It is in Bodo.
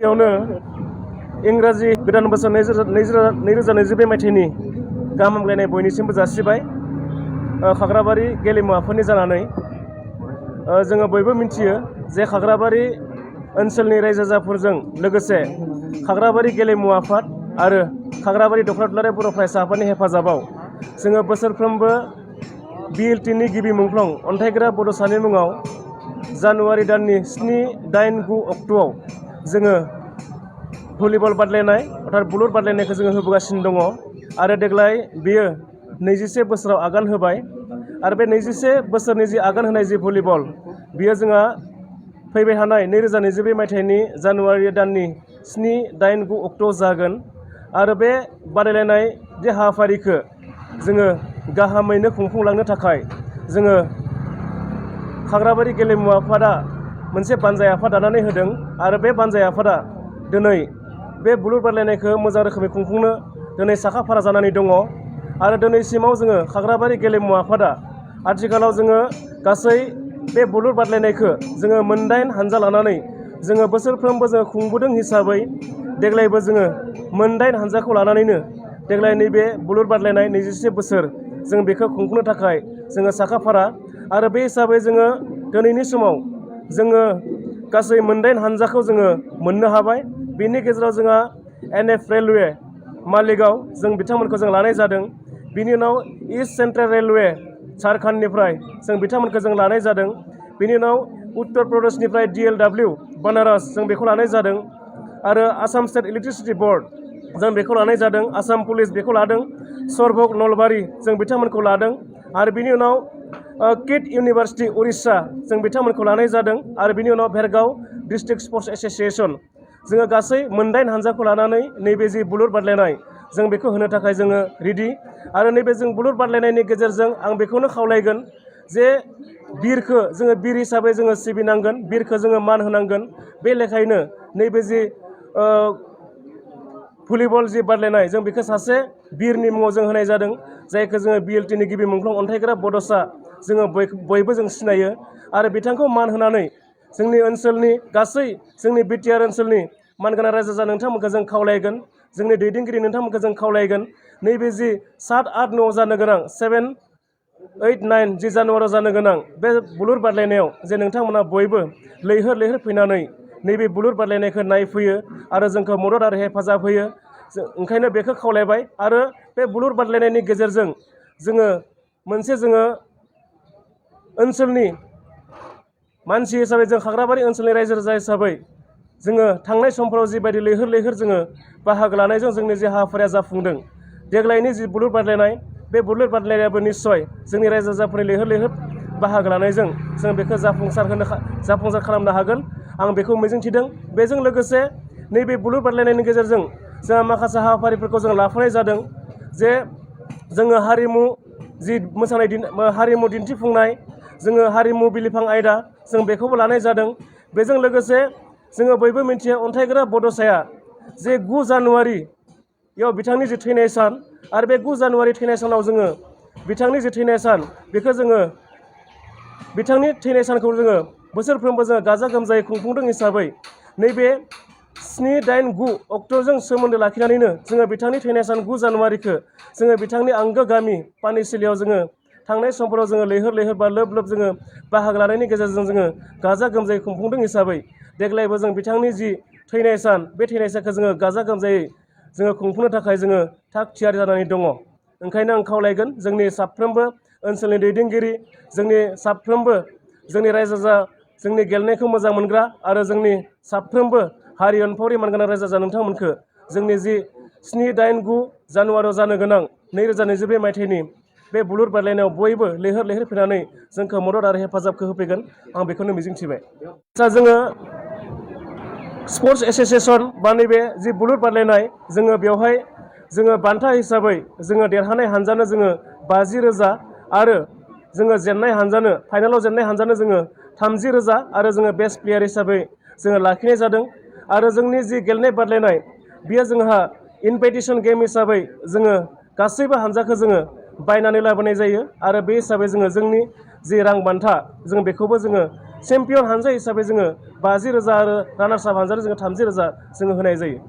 बेयावनो इंराजि गोदान बोसोर 2022 मायथाइनि गाहाम हामलायनाय बयनिसिमबो जासिबाय। खाग्राबारि गेलेमु आफादनि जानानै जोङो बयबो मिथियो जे खाग्राबारि ओनसोलनि रायजो राजाफोरजों लोगोसे खाग्राबारि गेलेमु आफाद आरो खाग्राबारि दख'रा दुलाराय बर' फरायसा आफादनि हेफाजाबाव जोङो बोसोरफ्रोमबो BLTनि गिबि मुंख्लं अन्थाइग्रा बड'सानि मुङाव जानुवारि दाननि 7, 8, 9 अक्ट'आव जोङो भलिबल बादायलायनाय अर्थात बुलुर बादायलायनायखौ जोङो होबोगासिनो दङ आरो देग्लाय बेयो 21 बोसोराव आगान होबाय आरो बे 21 बोसोरनि जि आगान होनाय जि भलिबल बेयो जोंहा फैबाय थानाय 2022 मायथाइनि जानुवारि दाननि 7, 8, 9 अक्ट'आव जागोन आरो बे बादायलायनाय जे हाबाफारिखौ जोङो गाहामैनो खुंफुंलांनो थाखाय जोङो खाग्राबारि गेलेमु आफादा मोनसे बानजाय आफाद दानानै होदों आरो बे बानजाय आफादा दिनै बे बुलुर बादायलायनायखौ मोजां रोखोमै खुंफुंनो दिनै साखा-फारा जानानै दङ आरो दिनैसिमाव जोङो खाग्राबारि गेलेमु आफादा आथिखालाव जोङो गासै बे बुलुर बादायलायनायखौ जोङो 8 हानजा लानानै जोङो बोसोरफ्रोमबो जोङो खुंबोदों हिसाबै देग्लायबो जोङो 8 हानजाखौ लानानैनो देग्लाय नैबे बुलुर बादायलायनाय 21 बोसोर जों बेखौ खुंफुंनो थाखाय जोङो साखा-फारा आरो बे हिसाबै जोङो दिनैनि समाव जोङो गासै 8 हानजाखौ जोङो मोननो हाबाय। बेनि गेजेराव जोंहा NF रेलवे मालिगाव जों बिथांमोनखौ जों लानाय जादों। बिनि उनाव इस्ट सेन्ट्रेल रेलवे झारखन्डनिफ्राय जों बिथांमोनखौ जों लानाय जादों। बिनि उनाव उत्तर प्रदेशनिफ्राय DLW बनारस जों बेखौ लानाय जादों आरो आसाम स्टेट इलेक्ट्रिसिटि बर्ड जों बेखौ लानाय जादों। आसाम पुलिस बेखौ लादों। सरभग नलबारि जों बिथांमोनखौ लादों आरो बिनि उनाव किट इउनिभार्सिटि उरिष्या जों बिथांमोनखौ लानाय जादों आरो बिनि उनाव भेरगाव डिस्ट्रिक्ट स्पर्ट्स एस'सिएशन जोङो गासै 8 हानजाखौ लानानै नैबे जि बुलुर बादायलायनाय जों बेखौ होनो थाखाय जोङो रेडि आरो नैबे जों बुलुर बादायलायनायनि गेजेरजों आं बेखौनो खावलायगोन जे बिरखौ जोङो बिर हिसाबै जोङो सिबिनांगोन, बिरखौ जोङो मान होनांगोन। बे लेखायैनो नैबे जि भलिबल जि बादायलायनाय जों बेखौ सासे बिरनि मुङाव जों होनाय जादों जायखौ जोङो BLTनि गिबि मुंख्लं अन्थाइग्रा बड'सा जोङो बयबो जों सिनायो आरो बिथांखौ मान होनानै जोंनि ओनसोलनि गासै जोंनि BTR ओनसोलनि मानगोनां रायजो राजा नोंथांमोनखौ जों खावलायगोन, जोंनि दैदेनगिरि नोंथांमोनखौ जों खावलायगोन नैबे जि 7, 8, 9 जानो गोनां 7, 8, 9 जि जानुवारियाव जानो गोनां बे बुलुर बादायलायनायाव जे नोंथांमोना बयबो लैहोर फैनानै नैबे बुलुर बादायलायनायखौ नायफैयो आरो जोंखौ मदद आरो हेफाजाब होयो। ओंखायनो बेखौ खावलायबाय आरो बे बुलुर बादायलायनायनि गेजेरजों जोङो मोनसे जोङो ओनसोलनि मानसि हिसाबै जों खाग्राबारि ओनसोलनि रायजो राजा हिसाबै जोङो थांनाय समफोराव जिबायदि लैहोर जोङो बाहागो लानायजों जोंनि जे हाबाफारिया जाफुंदों देग्लायनि जि बुलुर बादायलायनाय बे बुलुर बादायलायनायाबो निस्सय जोंनि रायजो राजाफोरनि लैहोर बाहागो लानायजों जों बेखौ जाफुंसार खालामनो हागोन आं बेखौ मिजिंथिदों। बेजों लोगोसे नैबे बुलुर बादायलायनायनि गेजेरजों जोंहा माखासे हाबाफारिफोरखौ जों लाफानाय जादों जे जोङो हारिमु जि मोसानाय हारिमु दिन्थिफुंनाय जोङो हारिमु बिलिफां आयदा जों बेखौबो लानाय जादों। बेजों लोगोसे जोङो बयबो मिथियो अन्थाइग्रा बड'साया जे 9 जानुवारियाव बिथांनि जि थैनाय सान आरो बे 9 जानुवारि थैनाय सानाव जोङो बिथांनि जि थैनाय सान बेखौ जोङो बिथांनि थैनाय सानखौ जोङो बोसोरफ्रोमबो जोङो गाजा-गोमजायै खुंफुंदों हिसाबै नैबे 7, 8, 9 अक्ट'जों सोमोन्दो लाखिनानैनो जोङो बिथांनि थैनाय सान 9 जानुवारिखौ जोङो बिथांनि आंगो गामि पानिसिलियाव जोङो थांनाय समफोराव जोङो लैहोर बा लोब जोङो बाहागो लानायनि गेजेरजों जोङो गाजा-गोमजायै खुंफुंदों हिसाबै देग्लायबो जों बिथांनि जि थैनाय सान बे थैनाय सानखौ जोङो गाजा-गोमजायै जोङो खुंफुंनो थाखाय जोङो थाग थियारि जानानै दङ। ओंखायनो आं खावलायगोन जोंनि साफ्रोमबो ओनसोलनि दैदेनगिरि जोंनि साफ्रोमबो जोंनि रायजो राजा जोंनि गेलेनायखौ मोजां मोनग्रा आरो जोंनि साफ्रोमबो हारि अनफावरि मानगोनां रायजो राजा नोंथांमोनखौ जोंनि जि 7, 8, 9 जानुवारियाव जानो गोनां 2022 मायथाइनि बे बुलुर बादायलायनायाव बयबो लैहोर फैनानै जोंखौ मदद आरो हेफाजाबखौ होफैगोन आं बेखौनो मिजिंथिबाय। जोङो स्पर्ट्स एस'सिएशन बा नैबे जि बुलुर बादायलायनाय जोङो बेवहाय जोङो बान्था हिसाबै जोङो देरहानाय हानजानो जोङो 50,000 आरो जोङो फाइनालाव जेननाय हानजानो जोङो 30,000 आरो जोङो बेस्ट प्लेयार हिसाबै जोङो लाखिनाय जादों आरो जोंनि जि गेलेनाय बादायलायनाय बेयो जोंहा इनभाइटेसन गेम हिसाबै जोङो गासैबो हानजाखौ जोङो बायनानै लाबोनाय जायो आरो बे हिसाबै जोङो जोंनि जि रां बान्था जों बेखौबो जोङो चेम्पियन हानजा हिसाबै जोङो 50,000 आरो रानार्स आप हानजानो जोङो 30,000 जोङो होनाय जायो।